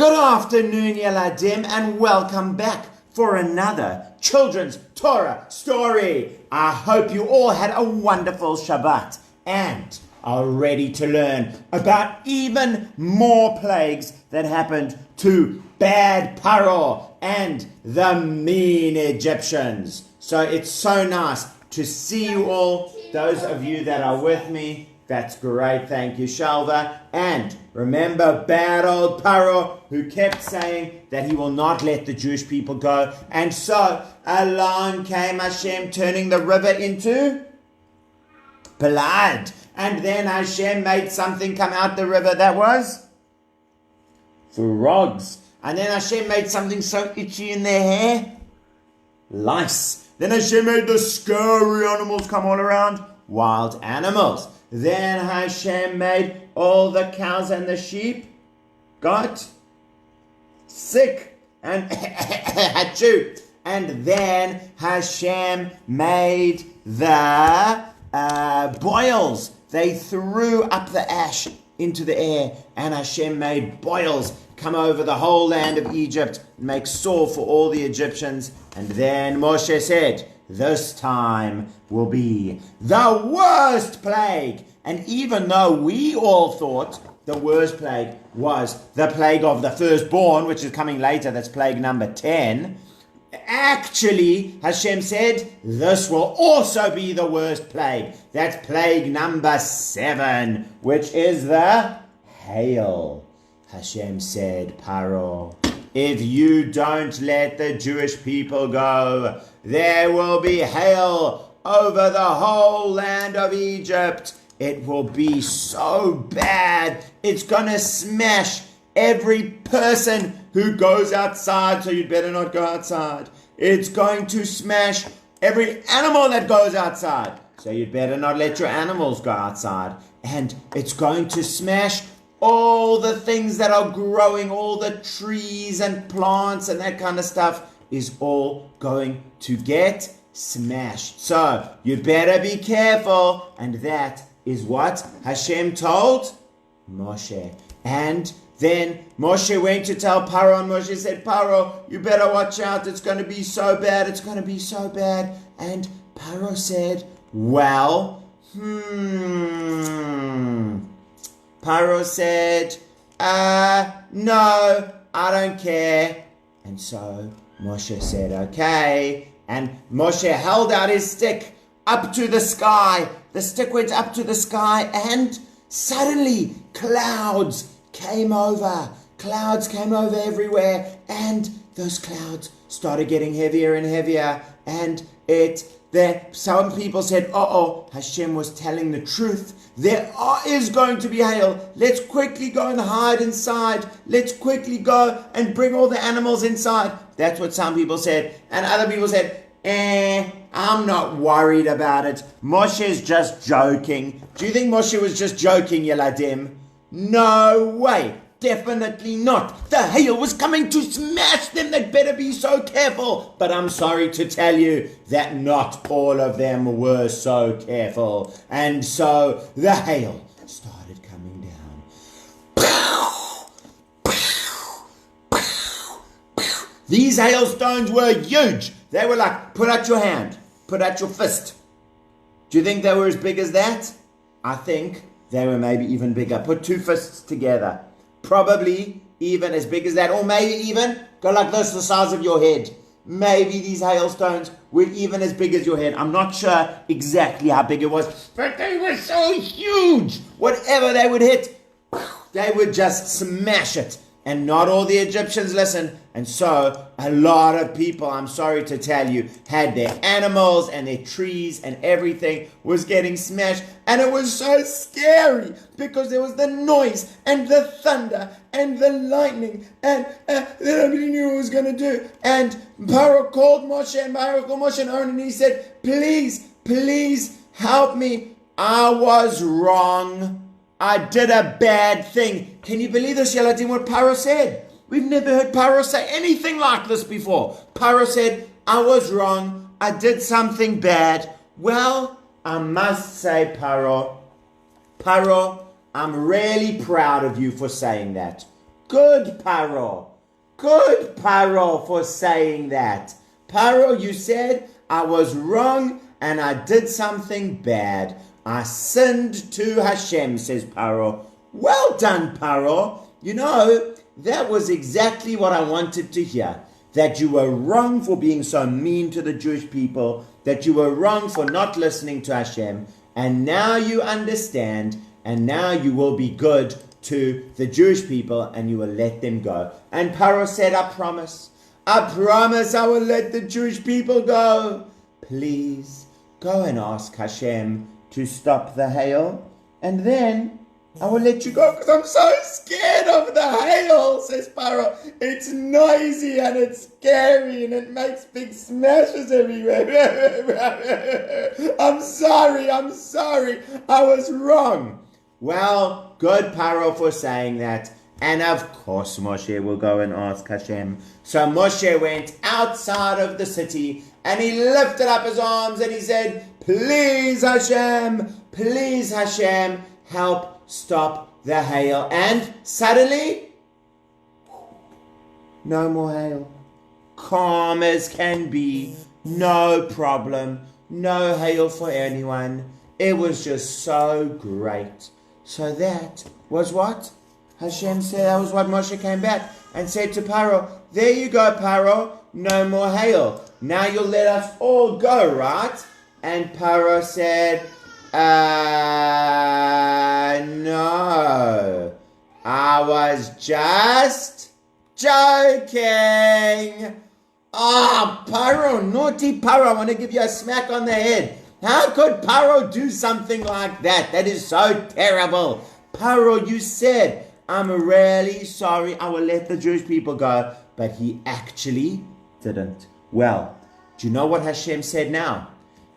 Good afternoon, Yeladim, and welcome back for another Children's Torah story. I hope you all had a wonderful Shabbat and are ready to learn about even more plagues that happened to bad Paro and the mean Egyptians. So it's so nice to see you all, those of you that are with me. That's great, thank you, Shalva. And remember bad old Paro, who kept saying that he will not let the Jewish people go. And so along came Hashem, turning the river into blood. And then Hashem made something come out the river that was frogs. And then Hashem made something so itchy in their hair, lice. Then Hashem made the scary animals come all around, wild animals. Then Hashem made all the cows and the sheep got sick and achoo. And then Hashem made the boils. They threw up the ash into the air, and Hashem made boils come over the whole land of Egypt, make sore for all the Egyptians. And then Moshe said, this time will be the worst plague. And even though we all thought the worst plague was the plague of the firstborn, which is coming later, that's plague number 10, actually Hashem said this will also be the worst plague. That's plague number 7, which is the hail. Hashem said, Paro, if you don't let the Jewish people go, there will be hail over the whole land of Egypt. It will be so bad. It's going to smash every person who goes outside, so you'd better not go outside. It's going to smash every animal that goes outside, so you'd better not let your animals go outside. And it's going to smash all the things that are growing, all the trees and plants and that kind of stuff is all going to get smashed. So you better be careful. And that is what Hashem told Moshe. And then Moshe went to tell Paro, and Moshe said, Paro, you better watch out. It's going to be so bad. It's going to be so bad. And Paro said, well, Paro said, no, I don't care. And so Moshe said, okay. And Moshe held out his stick up to the sky. The stick went up to the sky, and suddenly clouds came over. Clouds came over everywhere, and those clouds started getting heavier and heavier. And some people said, Hashem was telling the truth. There is going to be hail. Let's quickly go and hide inside. Let's quickly go and bring all the animals inside. That's what some people said. And other people said, I'm not worried about it. Moshe's just joking. Do you think Moshe was just joking, Yeladim? No way. Definitely not. The hail was coming to smash them. They'd better be so careful. But I'm sorry to tell you that not all of them were so careful. And so the hail started coming down. These hailstones were huge. They were like, put out your hand. Put out your fist. Do you think they were as big as that? I think they were maybe even bigger. Put 2 fists together. Probably even as big as that, or maybe even go like this, the size of your head. Maybe these hailstones were even as big as your head. I'm not sure exactly how big it was, but they were so huge. Whatever they would hit, they would just smash it. And not all the Egyptians listened. And so a lot of people, I'm sorry to tell you, had their animals and their trees and everything was getting smashed. And it was so scary because there was the noise and the thunder and the lightning. And nobody knew what it was going to do. And Paro called Moshe, and Paro called Moshe and Aaron, and he said, please help me. I was wrong. I did a bad thing. Can you believe this, Yeladim, what Paro said? We've never heard Paro say anything like this before. Paro said, I was wrong. I did something bad. Well, I must say, Paro, I'm really proud of you for saying that. Good, Paro. Good, Paro, for saying that. Paro, you said I was wrong and I did something bad. I sinned to Hashem, says Paro. Well done, Paro. You know, that was exactly what I wanted to hear. That you were wrong for being so mean to the Jewish people, that you were wrong for not listening to Hashem, and now you understand, and now you will be good to the Jewish people, and you will let them go. And Paro said, I promise I will let the Jewish people go. Please, go and ask Hashem to stop the hail, and then I will let you go, because I'm so scared of the hail, says Paro. It's noisy and it's scary and it makes big smashes everywhere. I'm sorry, I was wrong. Well, good, Paro, for saying that. And of course Moshe will go and ask Hashem. So Moshe went outside of the city and he lifted up his arms and he said, please Hashem, help stop the hail. And suddenly, no more hail. Calm as can be. No problem. No hail for anyone. It was just so great. So that was what Hashem said. That was what Moshe came back and said to Paro. There you go, Paro. No more hail. Now you'll let us all go, right? And Paro said, no, I was just joking. Paro, naughty Paro, I want to give you a smack on the head. How could Paro do something like that? That is so terrible. Paro, you said, I'm really sorry, I will let the Jewish people go. But he actually didn't. Well, do you know what Hashem said now?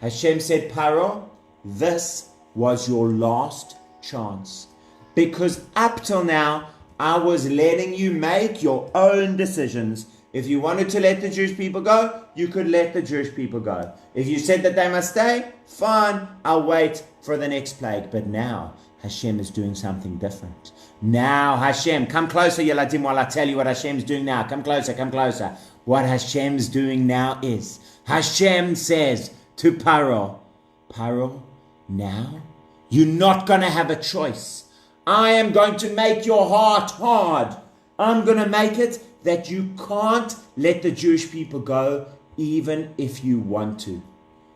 Hashem said, Paro, this was your last chance. Because up till now, I was letting you make your own decisions. If you wanted to let the Jewish people go, you could let the Jewish people go. If you said that they must stay, fine, I'll wait for the next plague. But now, Hashem is doing something different. Now, Hashem, come closer, Yeladim, while I tell you what Hashem's doing now. Come closer, come closer. What Hashem's doing now is, Hashem says to Paro, Paro, now you're not going to have a choice. I am going to make your heart hard. I'm going to make it that you can't let the Jewish people go even if you want to.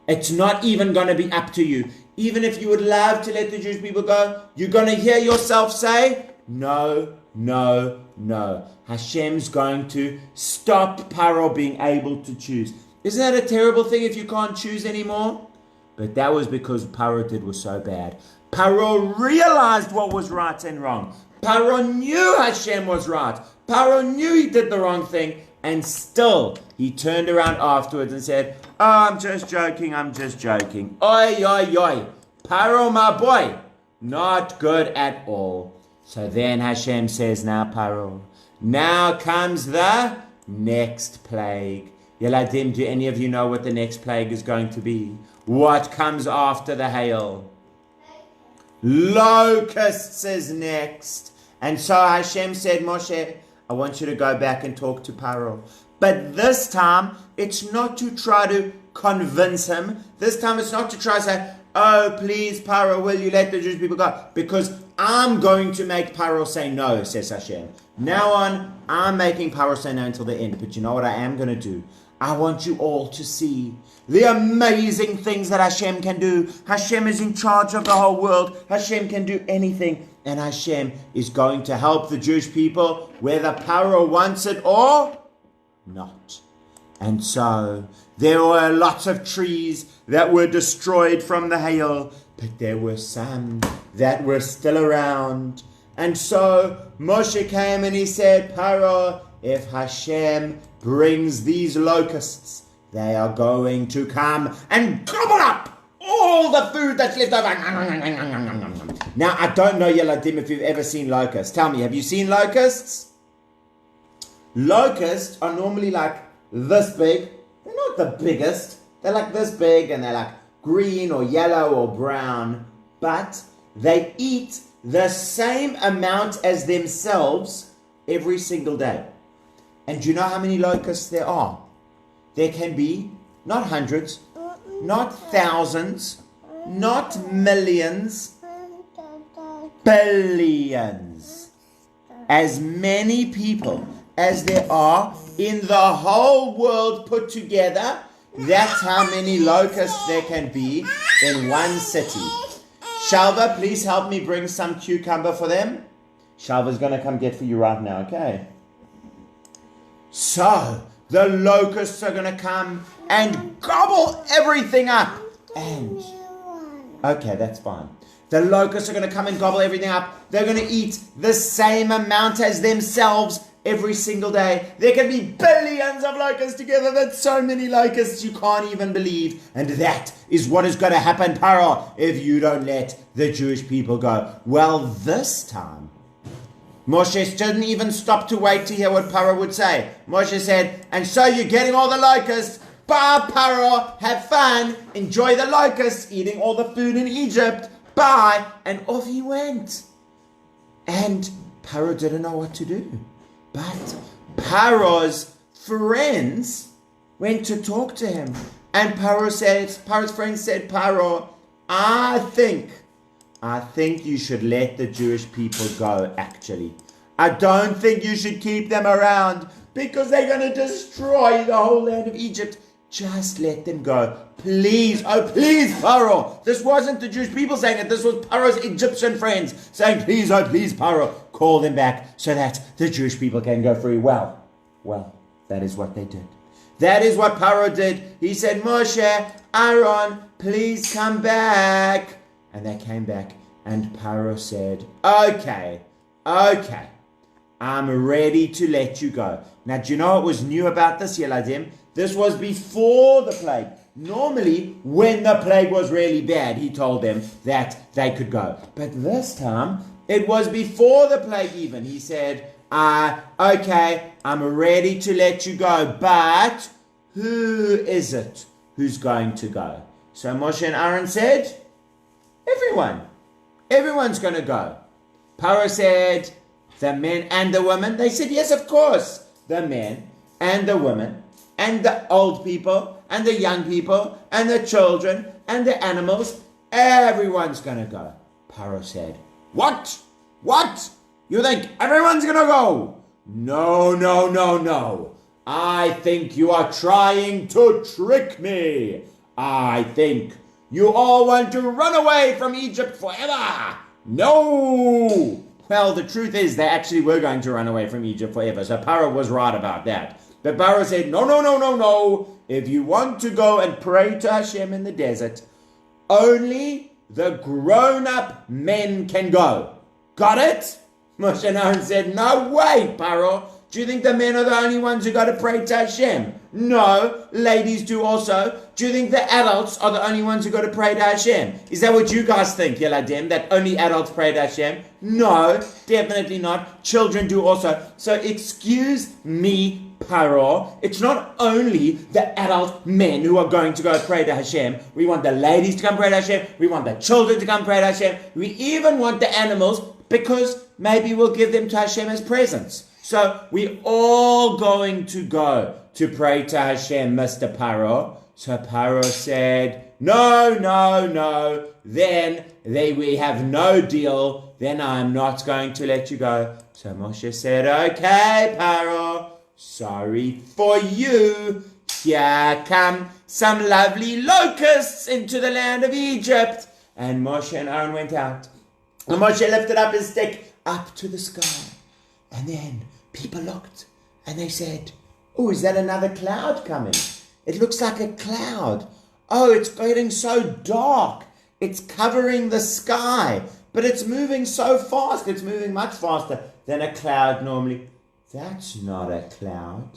It's not even going to be up to you. Even if you would love to let the Jewish people go, you're going to hear yourself say, no, no, no. Hashem's going to stop Paro being able to choose. Isn't that a terrible thing if you can't choose anymore? But that was because Paro did was so bad. Paro realized what was right and wrong. Paro knew Hashem was right. Paro knew he did the wrong thing. And still, he turned around afterwards and said, I'm just joking. Oi, oi, oi. Paro, my boy, not good at all. So then Hashem says, now Paro, now comes the next plague. Yeladim, do any of you know what the next plague is going to be? What comes after the hail? Locusts is next. And so Hashem said, Moshe, I want you to go back and talk to Paro. But this time, it's not to try to convince him. This time, it's not to try to say, oh, please, Paro, will you let the Jewish people go? Because I'm going to make Paro say no, says Hashem. Now on, I'm making Paro say no until the end. But you know what I am going to do? I want you all to see the amazing things that Hashem can do. Hashem is in charge of the whole world. Hashem can do anything. And Hashem is going to help the Jewish people whether Paro wants it or not. And so there were lots of trees that were destroyed from the hail, but there were some that were still around. And so Moshe came and he said, Paro, if Hashem brings these locusts, they are going to come and gobble up all the food that's left over. Now, I don't know, Yeladim, if you've ever seen locusts. Tell me, have you seen locusts? Locusts are normally like this big. They're not the biggest. They're like this big and they're like green or yellow or brown. But they eat the same amount as themselves every single day. And do you know how many locusts there are? There can be not hundreds, not thousands, not millions, billions. As many people as there are in the whole world put together, that's how many locusts there can be in one city. Shalva, please help me bring some cucumber for them. Shalva's going to come get for you right now, okay? So, the locusts are going to come and gobble everything up. And, okay, that's fine. The locusts are going to come and gobble everything up. They're going to eat the same amount as themselves every single day. There can be billions of locusts together. That's so many locusts you can't even believe. And that is what is going to happen, Paro, if you don't let the Jewish people go. Well, this time, Moshe didn't even stop to wait to hear what Paro would say. Moshe said, and so you're getting all the locusts. Bye, Paro. Have fun. Enjoy the locusts, eating all the food in Egypt. Bye. And off he went. And Paro didn't know what to do. But Paro's friends went to talk to him. And Paro's friends said, Paro, I think you should let the Jewish people go, actually. I don't think you should keep them around because they're going to destroy the whole land of Egypt. Just let them go. Please, oh please, Paro. This wasn't the Jewish people saying it. This was Paro's Egyptian friends saying, please, oh please, Paro, call them back so that the Jewish people can go free. Well, that is what they did. That is what Paro did. He said, Moshe, Aaron, please come back. And they came back, and Paro said, okay, I'm ready to let you go. Now, do you know what was new about this, Yeladim? This was before the plague. Normally, when the plague was really bad, he told them that they could go. But this time, it was before the plague even. He said, okay, I'm ready to let you go, but who is it who's going to go? So Moshe and Aaron said, everyone. Everyone's going to go. Paro said, the men and the women. They said, yes, of course. The men and the women and the old people and the young people and the children and the animals. Everyone's going to go. Paro said, what? You think everyone's going to go? No. I think you are trying to trick me. I think you all want to run away from Egypt forever. No. Well, the truth is they actually were going to run away from Egypt forever. So Paro was right about that. But Paro said, no. If you want to go and pray to Hashem in the desert, only the grown-up men can go. Got it? Moshe and Aaron said, no way, Paro. Do you think the men are the only ones who got to pray to Hashem? No, ladies do also. Do you think the adults are the only ones who got to pray to Hashem? Is that what you guys think, Yeladim, that only adults pray to Hashem? No, definitely not. Children do also. So excuse me, Paro. It's not only the adult men who are going to go pray to Hashem. We want the ladies to come pray to Hashem. We want the children to come pray to Hashem. We even want the animals because maybe we'll give them to Hashem as presents. So we're all going to go to pray to Hashem, Mr. Paro. So Paro said, no. Then we have no deal. Then I'm not going to let you go. So Moshe said, okay, Paro, sorry for you. Here come some lovely locusts into the land of Egypt. And Moshe and Aaron went out. And Moshe lifted up his stick up to the sky. And then people looked and they said, oh, is that another cloud coming? It looks like a cloud. Oh, it's getting so dark. It's covering the sky, but it's moving so fast. It's moving much faster than a cloud normally. That's not a cloud.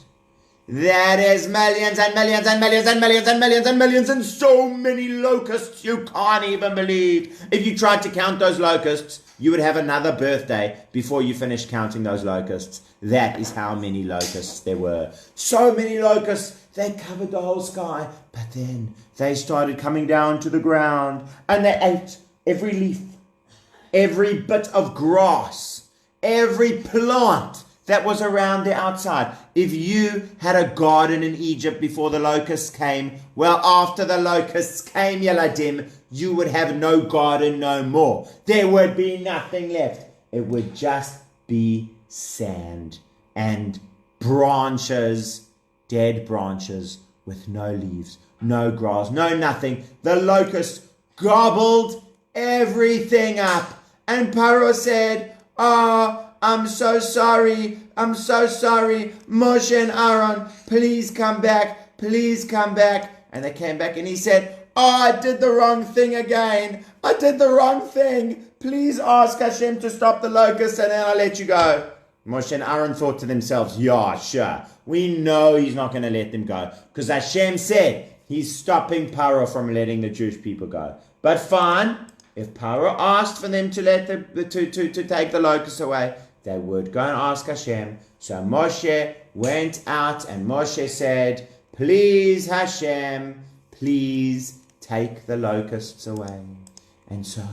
That is millions and millions and millions and millions and millions and millions and so many locusts you can't even believe. If you tried to count those locusts, you would have another birthday before you finished counting those locusts. That is how many locusts there were. So many locusts, they covered the whole sky. But then they started coming down to the ground and they ate every leaf, every bit of grass, every plant that was around the outside. If you had a garden in Egypt before the locusts came, well, after the locusts came, Yeladim, you would have no garden no more. There would be nothing left. It would just be sand and branches, dead branches with no leaves, no grass, no nothing. The locusts gobbled everything up. And Paro said, I'm so sorry. I'm so sorry. Moshe and Aaron, please come back. Please come back. And they came back and he said, I did the wrong thing again. I did the wrong thing. Please ask Hashem to stop the locusts and then I'll let you go. Moshe and Aaron thought to themselves, yeah, sure. We know he's not going to let them go. Because Hashem said he's stopping Paro from letting the Jewish people go. But fine, if Paro asked for them to let to take the locusts away, they would go and ask Hashem. So Moshe went out and Moshe said, please Hashem, please take the locusts away. And so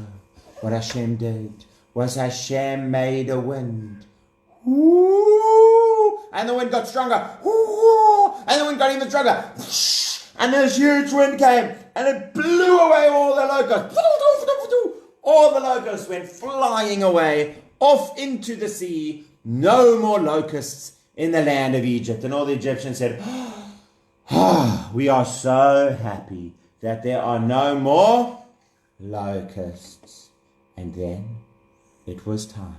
what Hashem did was Hashem made a wind. Ooh, and the wind got stronger. Ooh, and the wind got even stronger. And this huge wind came and it blew away all the locusts. All the locusts went flying away off into the sea. No more locusts in the land of Egypt. And all the Egyptians said, we are so happy that there are no more locusts. And then it was time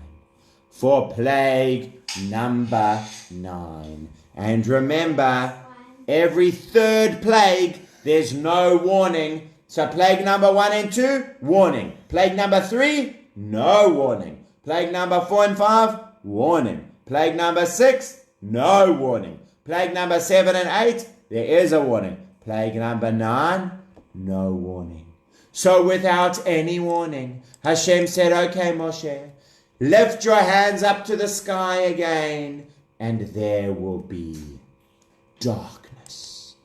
for plague number 9. And remember, every third plague, there's no warning. So plague number 1 and 2, warning. Plague number 3, no warning. Plague number 4 and 5, warning. Plague number 6, no warning. Plague number 7 and 8, there is a warning. Plague number 9, no warning. So without any warning, Hashem said, okay, Moshe, lift your hands up to the sky again, and there will be darkness.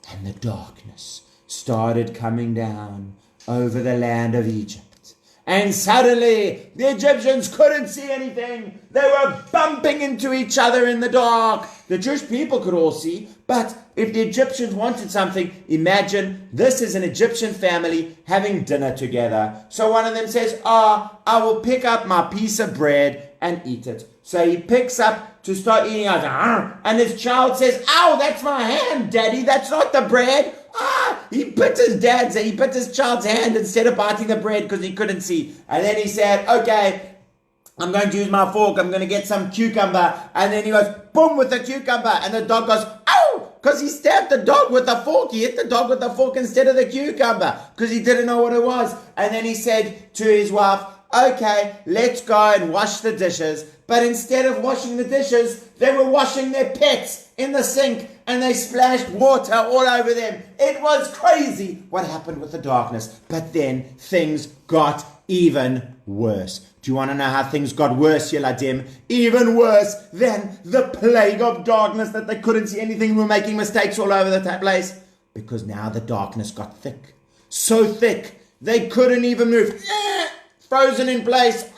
And the darkness started coming down over the land of Egypt. And suddenly, the Egyptians couldn't see anything. They were bumping into each other in the dark. The Jewish people could all see, but if the Egyptians wanted something, imagine this is an Egyptian family having dinner together. So one of them says, I will pick up my piece of bread and eat it. So he picks up to start eating it. And his child says, ow, that's my hand, Daddy. That's not the bread. He bit his child's hand instead of biting the bread because he couldn't see. And then he said, okay, I'm going to use my fork. I'm going to get some cucumber. And then he goes, boom, with the cucumber. And the dog goes, ow, because he stabbed the dog with the fork. He hit the dog with the fork instead of the cucumber because he didn't know what it was. And then he said to his wife, okay, let's go and wash the dishes. But instead of washing the dishes, they were washing their pets in the sink and they splashed water all over them. It was crazy what happened with the darkness. But then things got even worse. Do you want to know how things got worse, Yeladim? Even worse than the plague of darkness that they couldn't see anything, were making mistakes all over the place. Because now the darkness got thick. So thick, they couldn't even move. Frozen in place.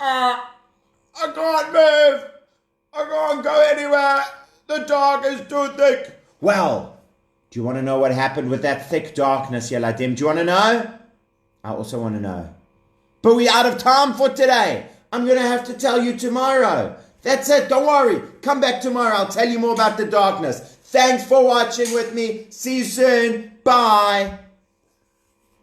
I can't move. I can't go anywhere. The dark is too thick. Well, do you want to know what happened with that thick darkness, Yeladim? Do you want to know? I also want to know. But we're out of time for today. I'm going to have to tell you tomorrow. That's it. Don't worry. Come back tomorrow. I'll tell you more about the darkness. Thanks for watching with me. See you soon. Bye.